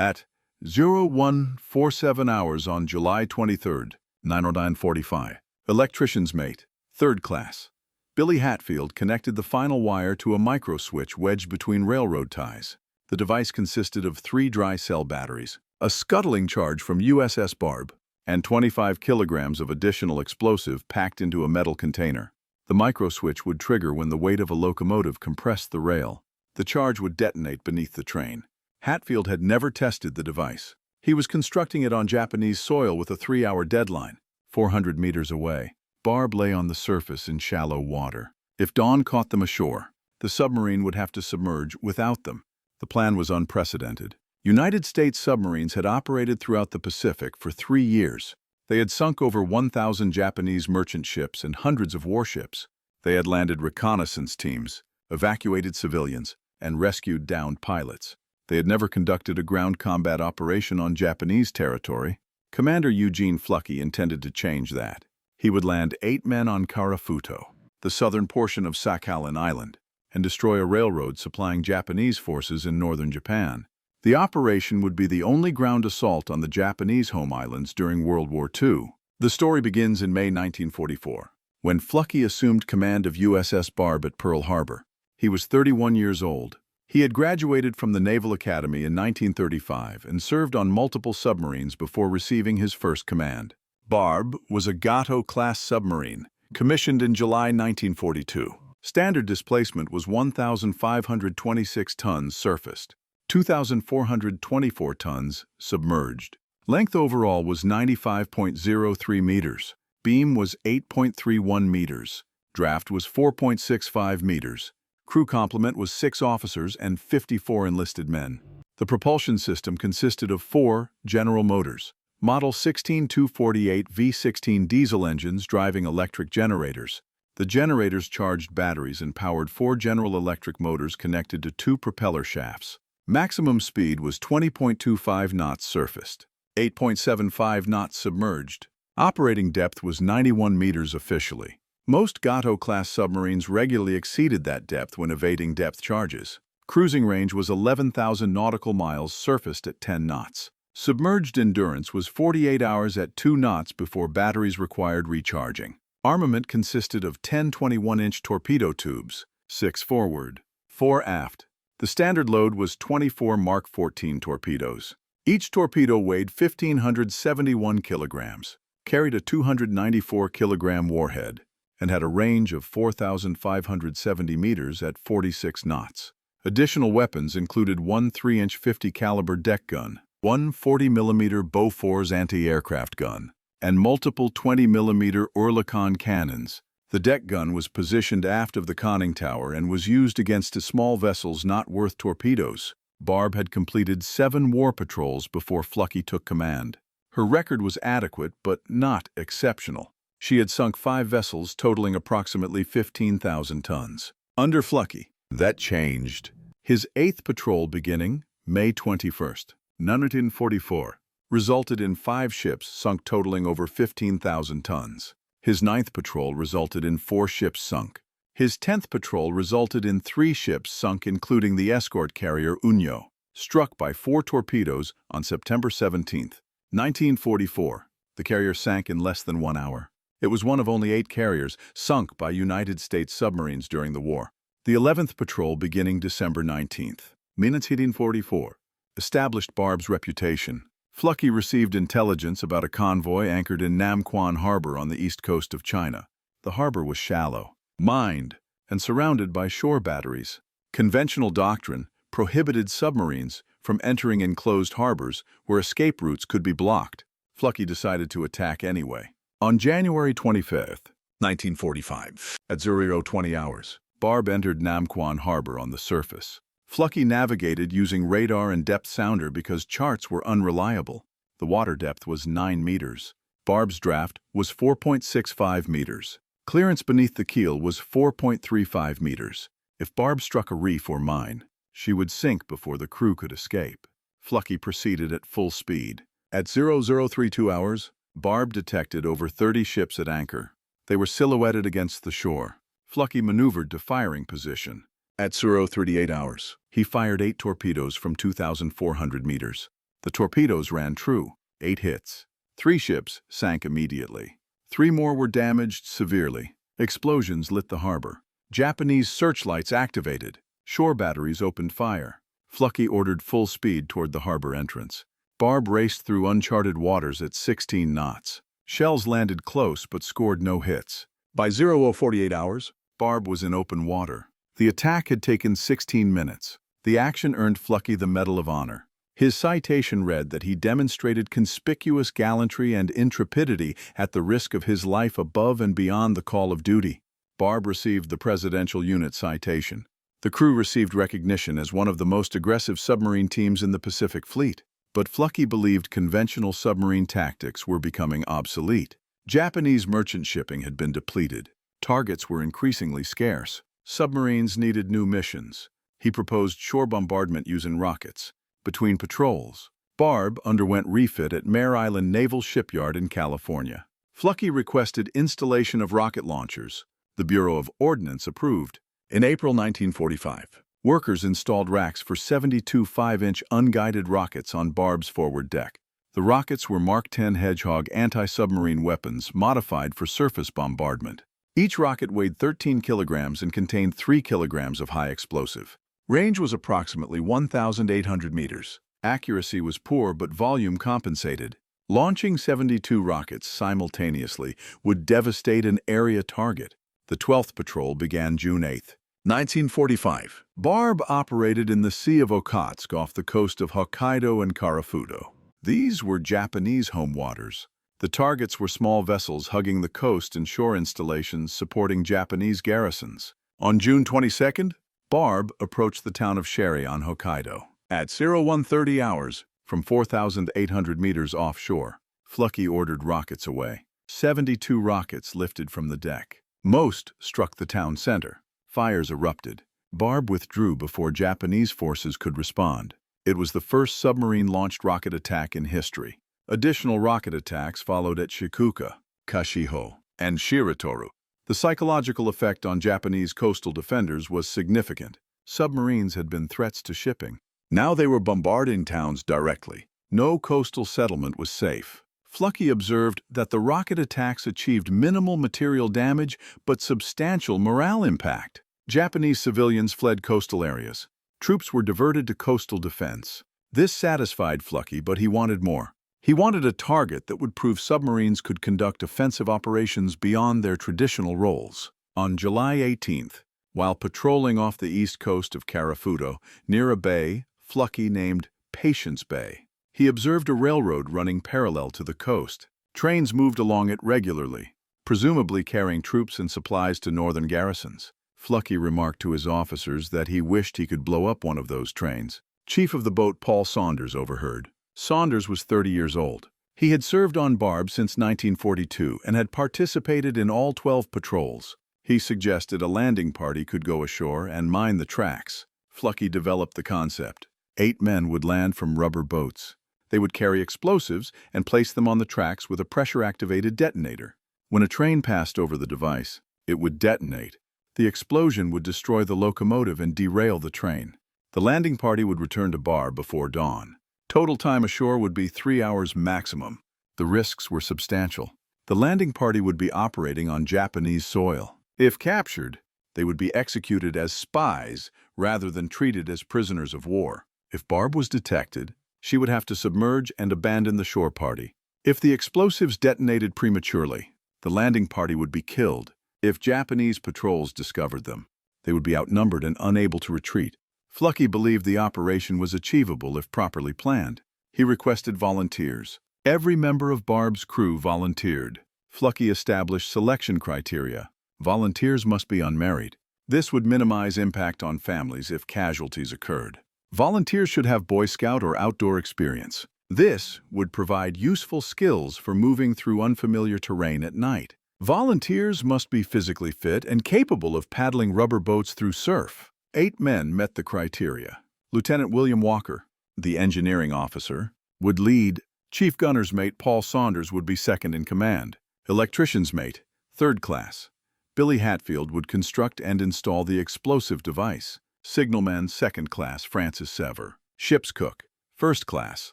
At 0147 hours on July 23, 9:09:45, electrician's mate, 3rd class, Billy Hatfield connected the final wire to a micro-switch wedged between railroad ties. The device consisted of 3 dry cell batteries, a scuttling charge from USS Barb, and 25 kilograms of additional explosive packed into a metal container. The micro-switch would trigger when the weight of a locomotive compressed the rail. The charge would detonate beneath the train. Hatfield had never tested the device. He was constructing it on Japanese soil with a 3-hour deadline. 400 meters away, Barb lay on the surface in shallow water. If dawn caught them ashore, the submarine would have to submerge without them. The plan was unprecedented. United States submarines had operated throughout the Pacific for 3 years. They had sunk over 1,000 Japanese merchant ships and hundreds of warships. They had landed reconnaissance teams, evacuated civilians, and rescued downed pilots. They had never conducted a ground combat operation on Japanese territory. Commander Eugene Fluckey intended to change that. He would land 8 men on Karafuto, the southern portion of Sakhalin Island, and destroy a railroad supplying Japanese forces in northern Japan. The operation would be the only ground assault on the Japanese home islands during World War II. The story begins in May 1944, when Fluckey assumed command of USS Barb at Pearl Harbor. He was 31 years old. He had graduated from the Naval Academy in 1935 and served on multiple submarines before receiving his first command. Barb was a Gato-class submarine, commissioned in July 1942. Standard displacement was 1,526 tons surfaced, 2,424 tons submerged. Length overall was 95.03 meters. Beam was 8.31 meters. Draft was 4.65 meters. Crew complement was 6 officers and 54 enlisted men. The propulsion system consisted of 4 General Motors, Model 16248 V16 diesel engines driving electric generators. The generators charged batteries and powered 4 General Electric motors connected to 2 propeller shafts. Maximum speed was 20.25 knots surfaced, 8.75 knots submerged. Operating depth was 91 meters officially. Most Gato-class submarines regularly exceeded that depth when evading depth charges. Cruising range was 11,000 nautical miles surfaced at 10 knots. Submerged endurance was 48 hours at 2 knots before batteries required recharging. Armament consisted of 10 21-inch torpedo tubes, 6 forward, 4 aft. The standard load was 24 Mark 14 torpedoes. Each torpedo weighed 1,571 kilograms, carried a 294-kilogram warhead, and had a range of 4,570 meters at 46 knots. Additional weapons included one 3-inch 50-caliber deck gun, one 40mm Bofors anti-aircraft gun, and multiple 20mm Oerlikon cannons. The deck gun was positioned aft of the conning tower and was used against small vessels not worth torpedoes. Barb had completed 7 war patrols before Fluckey took command. Her record was adequate but not exceptional. She had sunk 5 vessels totaling approximately 15,000 tons. Under Fluckey, that changed. His 8th patrol beginning May 21st, 1944, resulted in 5 ships sunk totaling over 15,000 tons. His 9th patrol resulted in 4 ships sunk. His 10th patrol resulted in 3 ships sunk, including the escort carrier Unyo, struck by 4 torpedoes on September 17, 1944. The carrier sank in less than 1 hour. It was one of only 8 carriers sunk by United States submarines during the war. The 11th patrol, beginning December 19, 1944, established Barb's reputation. Fluckey received intelligence about a convoy anchored in Namquan Harbor on the east coast of China. The harbor was shallow, mined, and surrounded by shore batteries. Conventional doctrine prohibited submarines from entering enclosed harbors where escape routes could be blocked. Fluckey decided to attack anyway. On January 25, 1945, at 00:20 hours, Barb entered Namquan Harbor on the surface. Fluckey navigated using radar and depth sounder because charts were unreliable. The water depth was 9 meters. Barb's draft was 4.65 meters. Clearance beneath the keel was 4.35 meters. If Barb struck a reef or mine, she would sink before the crew could escape. Fluckey proceeded at full speed. At 0032 hours, Barb detected over 30 ships at anchor. They were silhouetted against the shore. Fluckey maneuvered to firing position. At 0038 hours, he fired 8 torpedoes from 2,400 meters. The torpedoes ran true, 8 hits. 3 ships sank immediately. 3 more were damaged severely. Explosions lit the harbor. Japanese searchlights activated. Shore batteries opened fire. Fluckey ordered full speed toward the harbor entrance. Barb raced through uncharted waters at 16 knots. Shells landed close but scored no hits. By 00:48 hours, Barb was in open water. The attack had taken 16 minutes. The action earned Fluckey the Medal of Honor. His citation read that he demonstrated conspicuous gallantry and intrepidity at the risk of his life above and beyond the call of duty. Barb received the Presidential Unit Citation. The crew received recognition as one of the most aggressive submarine teams in the Pacific Fleet. But Fluckey believed conventional submarine tactics were becoming obsolete. Japanese merchant shipping had been depleted. Targets were increasingly scarce. Submarines needed new missions. He proposed shore bombardment using rockets. Between patrols, Barb underwent refit at Mare Island Naval Shipyard in California. Fluckey requested installation of rocket launchers. The Bureau of Ordnance approved. In April 1945, workers installed racks for 72 5-inch unguided rockets on Barb's forward deck. The rockets were Mark 10 Hedgehog anti-submarine weapons modified for surface bombardment. Each rocket weighed 13 kilograms and contained 3 kilograms of high explosive. Range was approximately 1,800 meters. Accuracy was poor but volume compensated. Launching 72 rockets simultaneously would devastate an area target. The 12th Patrol began June 8, 1945. Barb operated in the Sea of Okhotsk off the coast of Hokkaido and Karafuto. These were Japanese home waters. The targets were small vessels hugging the coast and shore installations supporting Japanese garrisons. On June 22nd, Barb approached the town of Sherry on Hokkaido. At 01:30 hours, from 4,800 meters offshore, Fluckey ordered rockets away. 72 rockets lifted from the deck. Most struck the town center. Fires erupted. Barb withdrew before Japanese forces could respond. It was the first submarine-launched rocket attack in history. Additional rocket attacks followed at Shikuka, Kashiho, and Shiratoru. The psychological effect on Japanese coastal defenders was significant. Submarines had been threats to shipping. Now they were bombarding towns directly. No coastal settlement was safe. Fluckey observed that the rocket attacks achieved minimal material damage but substantial morale impact. Japanese civilians fled coastal areas. Troops were diverted to coastal defense. This satisfied Fluckey, but he wanted more. He wanted a target that would prove submarines could conduct offensive operations beyond their traditional roles. On July 18th, while patrolling off the east coast of Karafuto, near a bay Fluckey named Patience Bay, he observed a railroad running parallel to the coast. Trains moved along it regularly, presumably carrying troops and supplies to northern garrisons. Fluckey remarked to his officers that he wished he could blow up one of those trains. Chief of the boat Paul Saunders overheard. Saunders was 30 years old. He had served on Barb since 1942 and had participated in all 12 patrols. He suggested a landing party could go ashore and mine the tracks. Fluckey developed the concept. 8 men would land from rubber boats. They would carry explosives and place them on the tracks with a pressure-activated detonator. When a train passed over the device, it would detonate. The explosion would destroy the locomotive and derail the train. The landing party would return to Barb before dawn. Total time ashore would be 3 hours maximum. The risks were substantial. The landing party would be operating on Japanese soil. If captured, they would be executed as spies rather than treated as prisoners of war. If Barb was detected, she would have to submerge and abandon the shore party. If the explosives detonated prematurely, the landing party would be killed. If Japanese patrols discovered them, they would be outnumbered and unable to retreat. Fluckey believed the operation was achievable if properly planned. He requested volunteers. Every member of Barb's crew volunteered. Fluckey established selection criteria. Volunteers must be unmarried. This would minimize impact on families if casualties occurred. Volunteers should have Boy Scout or outdoor experience. This would provide useful skills for moving through unfamiliar terrain at night. Volunteers must be physically fit and capable of paddling rubber boats through surf. 8 men met the criteria. Lieutenant William Walker, the engineering officer, would lead. Chief gunner's mate Paul Saunders would be second in command. Electrician's mate, 3rd class. Billy Hatfield would construct and install the explosive device. Signalman, 2nd class Francis Sever. Ship's cook, 1st class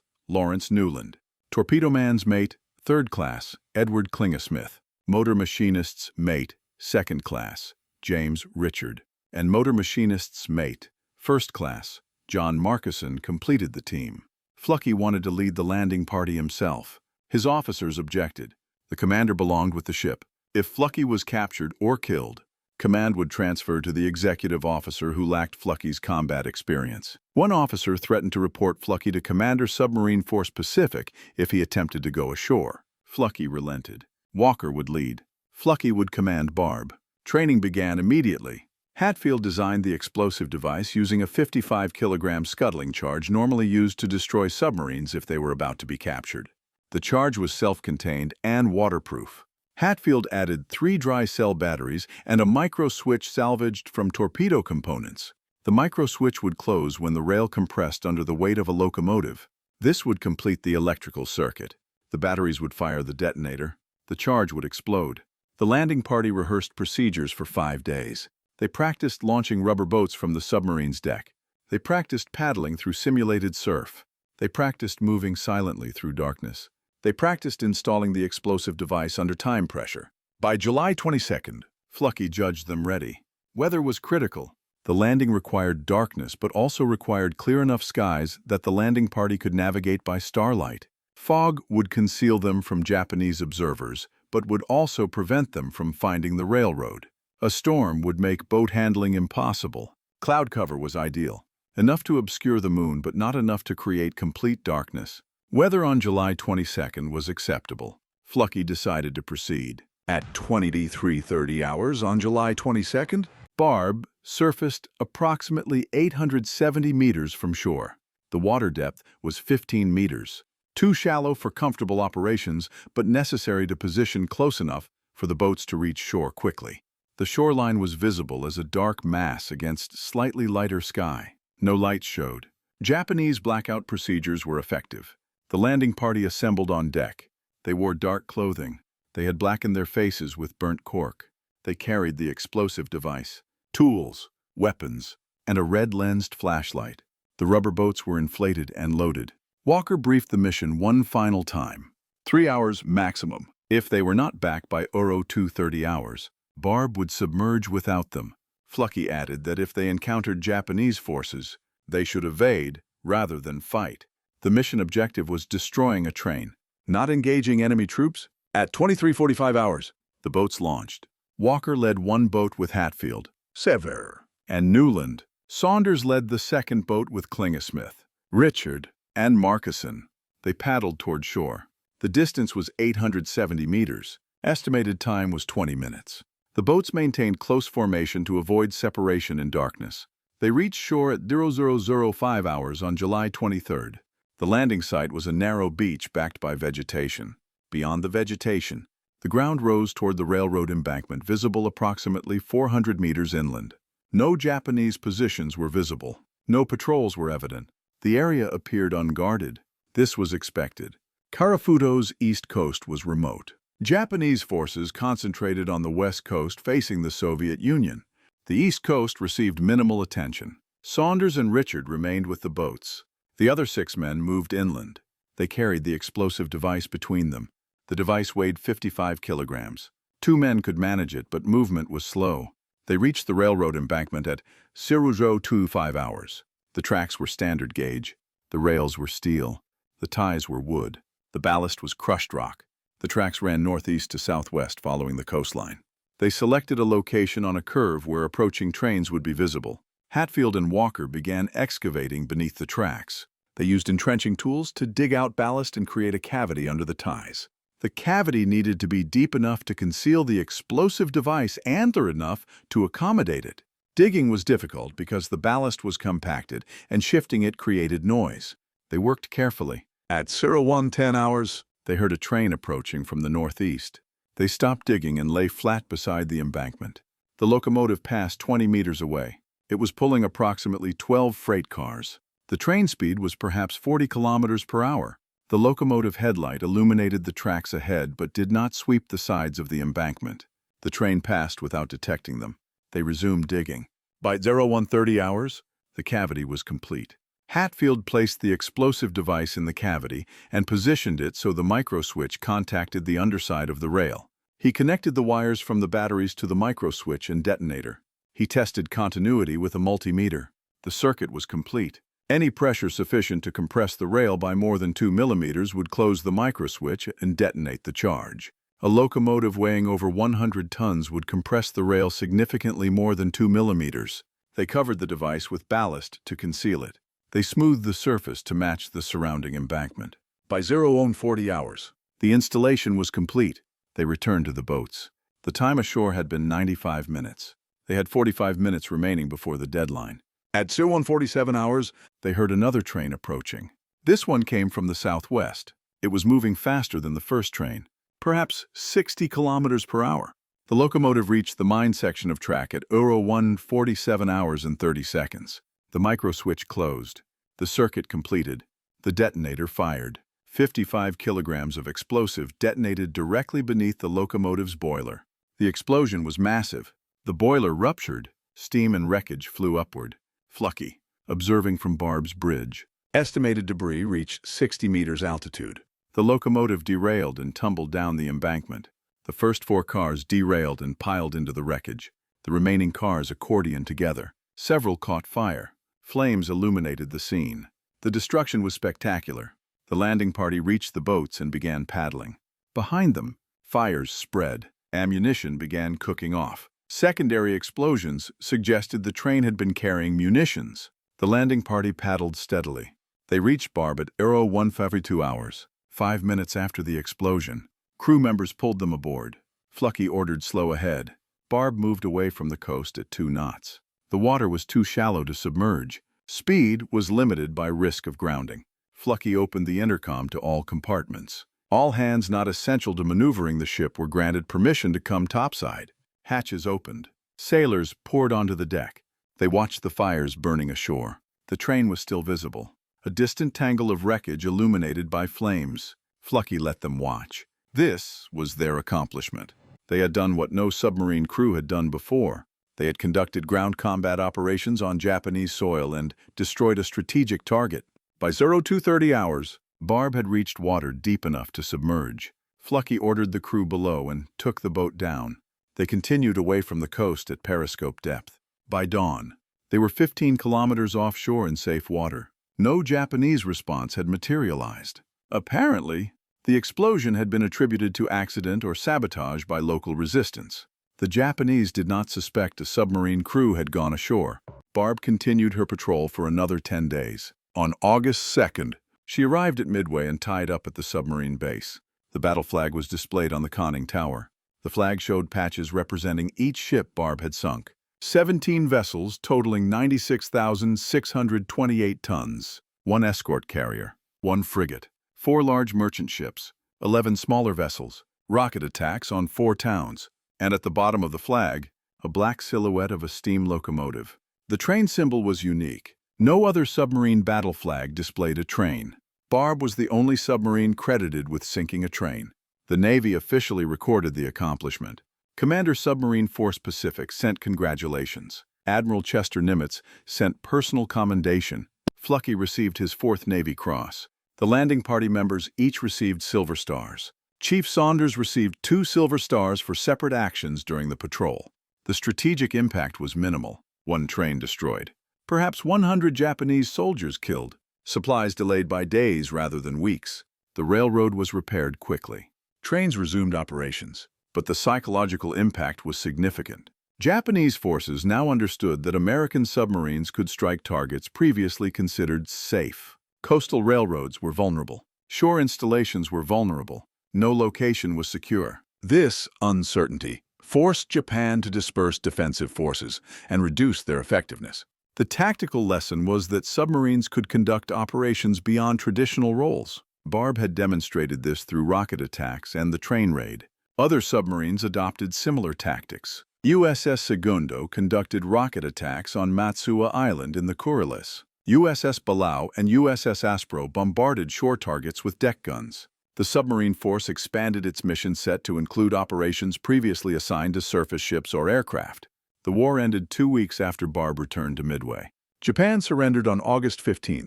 Lawrence Newland. Torpedo man's mate, 3rd class, Edward Klingesmith. Motor machinist's mate, 2nd class, James Richard. And motor machinist's mate, 1st class, John Markison, completed the team. Fluckey wanted to lead the landing party himself. His officers objected. The commander belonged with the ship. If Fluckey was captured or killed, command would transfer to the executive officer who lacked Fluckey's combat experience. One officer threatened to report Fluckey to Commander Submarine Force Pacific if he attempted to go ashore. Fluckey relented. Walker would lead. Fluckey would command Barb. Training began immediately. Hatfield designed the explosive device using a 55-kilogram scuttling charge normally used to destroy submarines if they were about to be captured. The charge was self-contained and waterproof. Hatfield added 3 dry cell batteries and a micro-switch salvaged from torpedo components. The micro-switch would close when the rail compressed under the weight of a locomotive. This would complete the electrical circuit. The batteries would fire the detonator. The charge would explode. The landing party rehearsed procedures for 5 days. They practiced launching rubber boats from the submarine's deck. They practiced paddling through simulated surf. They practiced moving silently through darkness. They practiced installing the explosive device under time pressure. By July 22nd, Fluckey judged them ready. Weather was critical. The landing required darkness but also required clear enough skies that the landing party could navigate by starlight. Fog would conceal them from Japanese observers, but would also prevent them from finding the railroad. A storm would make boat handling impossible. Cloud cover was ideal, enough to obscure the moon but not enough to create complete darkness. Weather on July 22nd was acceptable. Fluckey decided to proceed. At 23:30 hours on July 22nd, Barb surfaced approximately 870 meters from shore. The water depth was 15 meters, too shallow for comfortable operations but necessary to position close enough for the boats to reach shore quickly. The shoreline was visible as a dark mass against slightly lighter sky. No lights showed. Japanese blackout procedures were effective. The landing party assembled on deck. They wore dark clothing. They had blackened their faces with burnt cork. They carried the explosive device, tools, weapons, and a red-lensed flashlight. The rubber boats were inflated and loaded. Walker briefed the mission one final time. 3 hours maximum. If they were not back by 02:30 hours, Barb would submerge without them. Fluckey added that if they encountered Japanese forces, they should evade rather than fight. The mission objective was destroying a train, not engaging enemy troops. At 23:45 hours, the boats launched. Walker led one boat with Hatfield, Sever, and Newland. Saunders led the second boat with Klingesmith, Richard, and Markison. They paddled toward shore. The distance was 870 meters. Estimated time was 20 minutes. The boats maintained close formation to avoid separation in darkness. They reached shore at 00:05 hours on July 23rd. The landing site was a narrow beach backed by vegetation. Beyond the vegetation, the ground rose toward the railroad embankment, visible approximately 400 meters inland. No Japanese positions were visible. No patrols were evident. The area appeared unguarded. This was expected. Karafuto's east coast was remote. Japanese forces concentrated on the west coast facing the Soviet Union. The east coast received minimal attention. Saunders and Richard remained with the boats. The other 6 men moved inland. They carried the explosive device between them. The device weighed 55 kilograms. 2 men could manage it, but movement was slow. They reached the railroad embankment at 00:25 hours. The tracks were standard gauge. The rails were steel. The ties were wood. The ballast was crushed rock. The tracks ran northeast to southwest following the coastline. They selected a location on a curve where approaching trains would be visible. Hatfield and Walker began excavating beneath the tracks. They used entrenching tools to dig out ballast and create a cavity under the ties. The cavity needed to be deep enough to conceal the explosive device and thin enough to accommodate it. Digging was difficult because the ballast was compacted and shifting it created noise. They worked carefully. At 01:10 hours, they heard a train approaching from the northeast. They stopped digging and lay flat beside the embankment. The locomotive passed 20 meters away. It was pulling approximately 12 freight cars. The train speed was perhaps 40 kilometers per hour. The locomotive headlight illuminated the tracks ahead but did not sweep the sides of the embankment. The train passed without detecting them. They resumed digging. By 01:30 hours, the cavity was complete. Hatfield placed the explosive device in the cavity and positioned it so the microswitch contacted the underside of the rail. He connected the wires from the batteries to the microswitch and detonator. He tested continuity with a multimeter. The circuit was complete. Any pressure sufficient to compress the rail by more than 2 millimeters would close the microswitch and detonate the charge. A locomotive weighing over 100 tons would compress the rail significantly more than 2 millimeters. They covered the device with ballast to conceal it. They smoothed the surface to match the surrounding embankment. By 0:40 hours, the installation was complete. They returned to the boats. The time ashore had been 95 minutes. They had 45 minutes remaining before the deadline. At 0:47 hours, they heard another train approaching. This one came from the southwest. It was moving faster than the first train, perhaps 60 kilometers per hour. The locomotive reached the mine section of track at 1:47 hours and 30 seconds. The microswitch closed. The circuit completed. The detonator fired. 55 kilograms of explosive detonated directly beneath the locomotive's boiler. The explosion was massive. The boiler ruptured. Steam and wreckage flew upward. Fluckey, observing from Barb's bridge. Estimated debris reached 60 meters altitude. The locomotive derailed and tumbled down the embankment. The first 4 cars derailed and piled into the wreckage. The remaining cars accordioned together. Several caught fire. Flames illuminated the scene. The destruction was spectacular. The landing party reached the boats and began paddling. Behind them, fires spread. Ammunition began cooking off. Secondary explosions suggested the train had been carrying munitions. The landing party paddled steadily. They reached Barb at 1:52 hours, 5 minutes after the explosion. Crew members pulled them aboard. Fluckey ordered slow ahead. Barb moved away from the coast at 2 knots. The water was too shallow to submerge. Speed was limited by risk of grounding. Fluckey opened the intercom to all compartments. All hands not essential to maneuvering the ship were granted permission to come topside. Hatches opened. Sailors poured onto the deck. They watched the fires burning ashore. The train was still visible, a distant tangle of wreckage illuminated by flames. Fluckey let them watch. This was their accomplishment. They had done what no submarine crew had done before. They had conducted ground combat operations on Japanese soil and destroyed a strategic target. By 02:30 hours, Barb had reached water deep enough to submerge. Fluckey ordered the crew below and took the boat down. They continued away from the coast at periscope depth. By dawn, they were 15 kilometers offshore in safe water. No Japanese response had materialized. Apparently, the explosion had been attributed to accident or sabotage by local resistance. The Japanese did not suspect a submarine crew had gone ashore. Barb continued her patrol for another 10 days. On August 2nd, she arrived at Midway and tied up at the submarine base. The battle flag was displayed on the conning tower. The flag showed patches representing each ship Barb had sunk. 17 vessels totaling 96,628 tons, 1 escort carrier, 1 frigate, 4 large merchant ships, 11 smaller vessels, rocket attacks on 4 towns, and at the bottom of the flag, a black silhouette of a steam locomotive. The train symbol was unique. No other submarine battle flag displayed a train. Barb was the only submarine credited with sinking a train. The Navy officially recorded the accomplishment. Commander Submarine Force Pacific sent congratulations. Admiral Chester Nimitz sent personal commendation. Fluckey received his 4th Navy Cross. The landing party members each received Silver Stars. Chief Saunders received 2 Silver Stars for separate actions during the patrol. The strategic impact was minimal. 1 train destroyed. Perhaps 100 Japanese soldiers killed. Supplies delayed by days rather than weeks. The railroad was repaired quickly. Trains resumed operations, but the psychological impact was significant. Japanese forces now understood that American submarines could strike targets previously considered safe. Coastal railroads were vulnerable. Shore installations were vulnerable. No location was secure. This uncertainty forced Japan to disperse defensive forces and reduce their effectiveness. The tactical lesson was that submarines could conduct operations beyond traditional roles. Barb had demonstrated this through rocket attacks and the train raid. Other submarines adopted similar tactics. USS Segundo conducted rocket attacks on Matsuo Island in the Kuriles. USS Palau and USS Aspro bombarded shore targets with deck guns. The submarine force expanded its mission set to include operations previously assigned to surface ships or aircraft. The war ended 2 weeks after Barb returned to Midway. Japan surrendered on August 15,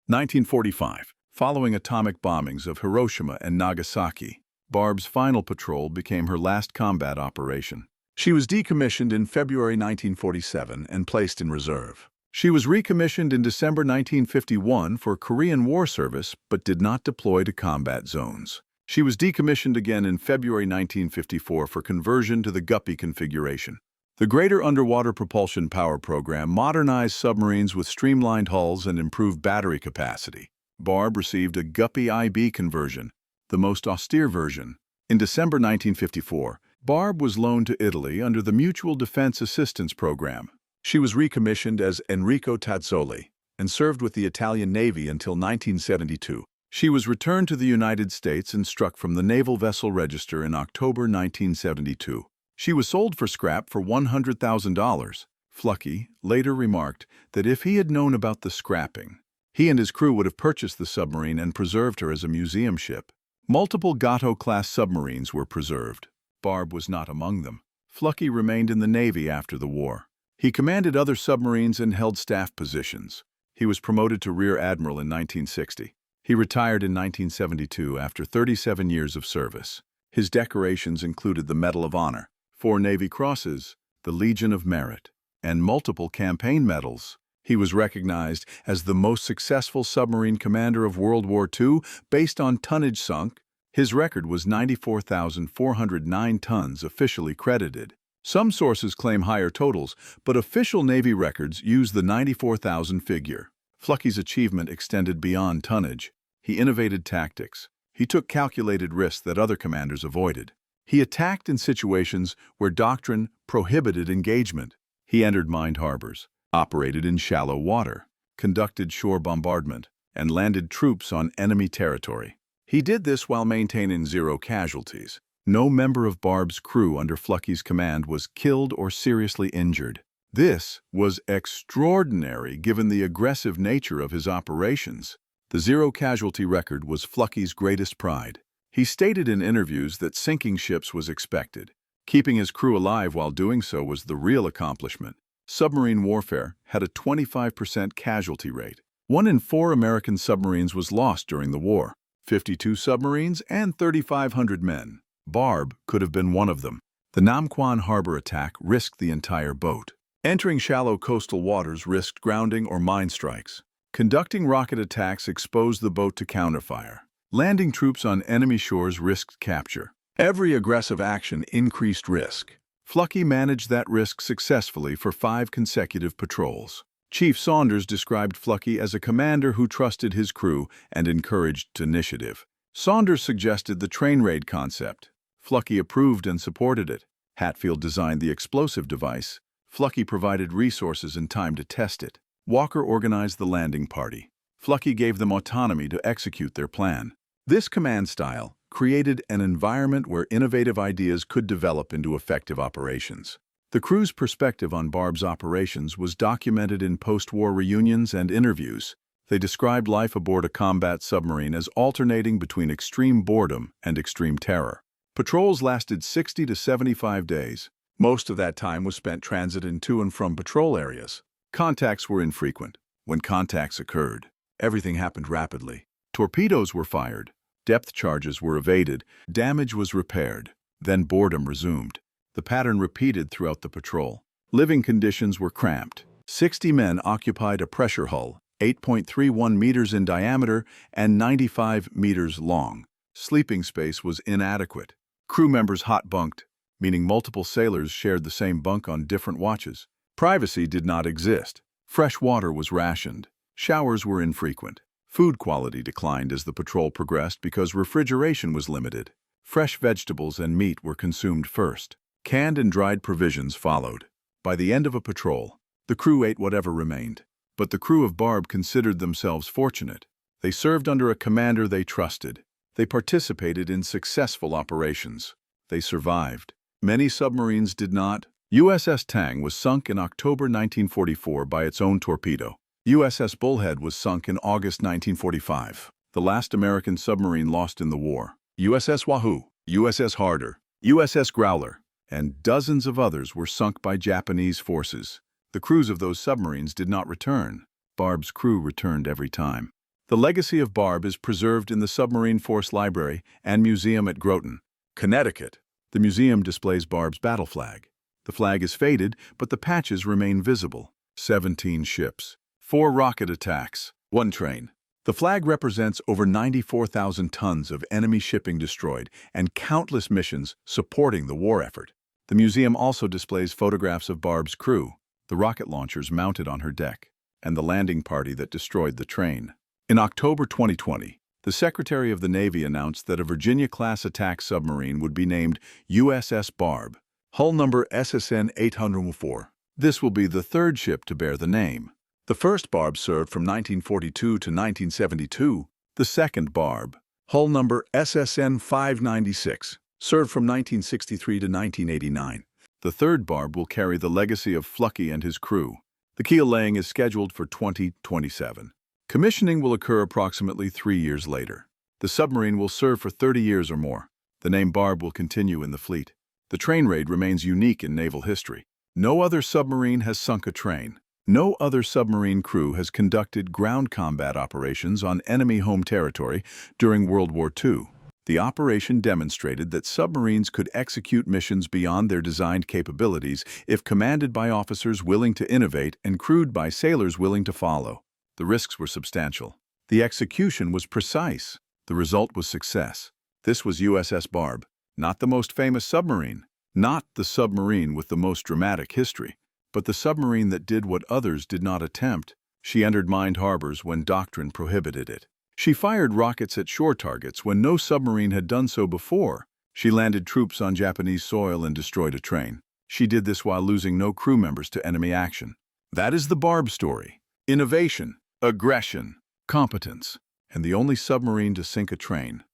1945, following atomic bombings of Hiroshima and Nagasaki. Barb's final patrol became her last combat operation. She was decommissioned in February 1947 and placed in reserve. She was recommissioned in December 1951 for Korean War service but did not deploy to combat zones. She was decommissioned again in February 1954 for conversion to the Guppy configuration. The Greater Underwater Propulsion Power Program modernized submarines with streamlined hulls and improved battery capacity. Barb received a Guppy IB conversion, the most austere version. In December 1954, Barb was loaned to Italy under the Mutual Defense Assistance Program. She was recommissioned as Enrico Tazzoli and served with the Italian Navy until 1972. She was returned to the United States and struck from the Naval Vessel Register in October 1972. She was sold for scrap for $100,000. Fluckey later remarked that if he had known about the scrapping, he and his crew would have purchased the submarine and preserved her as a museum ship. Multiple Gato-class submarines were preserved. Barb was not among them. Fluckey remained in the Navy after the war. He commanded other submarines and held staff positions. He was promoted to Rear Admiral in 1960. He retired in 1972 after 37 years of service. His decorations included the Medal of Honor, 4 Navy Crosses, the Legion of Merit, and multiple campaign medals. He was recognized as the most successful submarine commander of World War II based on tonnage sunk. His record was 94,409 tons officially credited. Some sources claim higher totals, but official Navy records use the 94,000 figure. Fluckey's achievement extended beyond tonnage. He innovated tactics. He took calculated risks that other commanders avoided. He attacked in situations where doctrine prohibited engagement. He entered mined harbors, operated in shallow water, conducted shore bombardment, and landed troops on enemy territory. He did this while maintaining 0 casualties. No member of Barb's crew under Fluckey's command was killed or seriously injured. This was extraordinary given the aggressive nature of his operations. The 0 casualty record was Fluckey's greatest pride. He stated in interviews that sinking ships was expected. Keeping his crew alive while doing so was the real accomplishment. Submarine warfare had a 25% casualty rate. 1 in 4 American submarines was lost during the war. 52 submarines and 3,500 men. Barb could have been one of them. The Namquan harbor attack risked the entire boat. Entering shallow coastal waters risked grounding or mine strikes. Conducting rocket attacks exposed the boat to counterfire. Landing troops on enemy shores risked capture. Every aggressive action increased risk. Fluckey managed that risk successfully for 5 consecutive patrols. Chief Saunders described Fluckey as a commander who trusted his crew and encouraged initiative. Saunders suggested the train raid concept. Fluckey approved and supported it. Hatfield designed the explosive device. Fluckey provided resources and time to test it. Walker organized the landing party. Fluckey gave them autonomy to execute their plan. This command style created an environment where innovative ideas could develop into effective operations. The crew's perspective on Barb's operations was documented in post-war reunions and interviews. They described life aboard a combat submarine as alternating between extreme boredom and extreme terror. Patrols lasted 60 to 75 days. Most of that time was spent transiting to and from patrol areas. Contacts were infrequent. When contacts occurred, everything happened rapidly. Torpedoes were fired. Depth charges were evaded. Damage was repaired. Then boredom resumed. The pattern repeated throughout the patrol. Living conditions were cramped. 60 men occupied a pressure hull, 8.31 meters in diameter and 95 meters long. Sleeping space was inadequate. Crew members hot bunked, meaning multiple sailors shared the same bunk on different watches. Privacy did not exist. Fresh water was rationed. Showers were infrequent. Food quality declined as the patrol progressed because refrigeration was limited. Fresh vegetables and meat were consumed first. Canned and dried provisions followed. By the end of a patrol, the crew ate whatever remained. But the crew of Barb considered themselves fortunate. They served under a commander they trusted. They participated in successful operations. They survived. Many submarines did not. USS Tang was sunk in October 1944 by its own torpedo. USS Bullhead was sunk in August 1945, the last American submarine lost in the war. USS Wahoo, USS Harder, USS Growler, and dozens of others were sunk by Japanese forces. The crews of those submarines did not return. Barb's crew returned every time. The legacy of Barb is preserved in the Submarine Force Library and Museum at Groton, Connecticut. The museum displays Barb's battle flag. The flag is faded, but the patches remain visible. 17 ships, 4 rocket attacks, 1 train. The flag represents over 94,000 tons of enemy shipping destroyed and countless missions supporting the war effort. The museum also displays photographs of Barb's crew, the rocket launchers mounted on her deck, and the landing party that destroyed the train. In October 2020, the Secretary of the Navy announced that a Virginia-class attack submarine would be named USS Barb, hull number SSN 804. This will be the third ship to bear the name. The first Barb served from 1942 to 1972. The second Barb, hull number SSN 596, served from 1963 to 1989. The third Barb will carry the legacy of Fluckey and his crew. The keel laying is scheduled for 2027. Commissioning will occur approximately 3 years later. The submarine will serve for 30 years or more. The name Barb will continue in the fleet. The train raid remains unique in naval history. No other submarine has sunk a train. No other submarine crew has conducted ground combat operations on enemy home territory during World War II. The operation demonstrated that submarines could execute missions beyond their designed capabilities if commanded by officers willing to innovate and crewed by sailors willing to follow. The risks were substantial. The execution was precise. The result was success. This was USS Barb, not the most famous submarine, not the submarine with the most dramatic history, but the submarine that did what others did not attempt. She entered mined harbors when doctrine prohibited it. She fired rockets at shore targets when no submarine had done so before. She landed troops on Japanese soil and destroyed a train. She did this while losing no crew members to enemy action. That is the Barb story. Innovation, aggression, competence, and the only submarine to sink a train.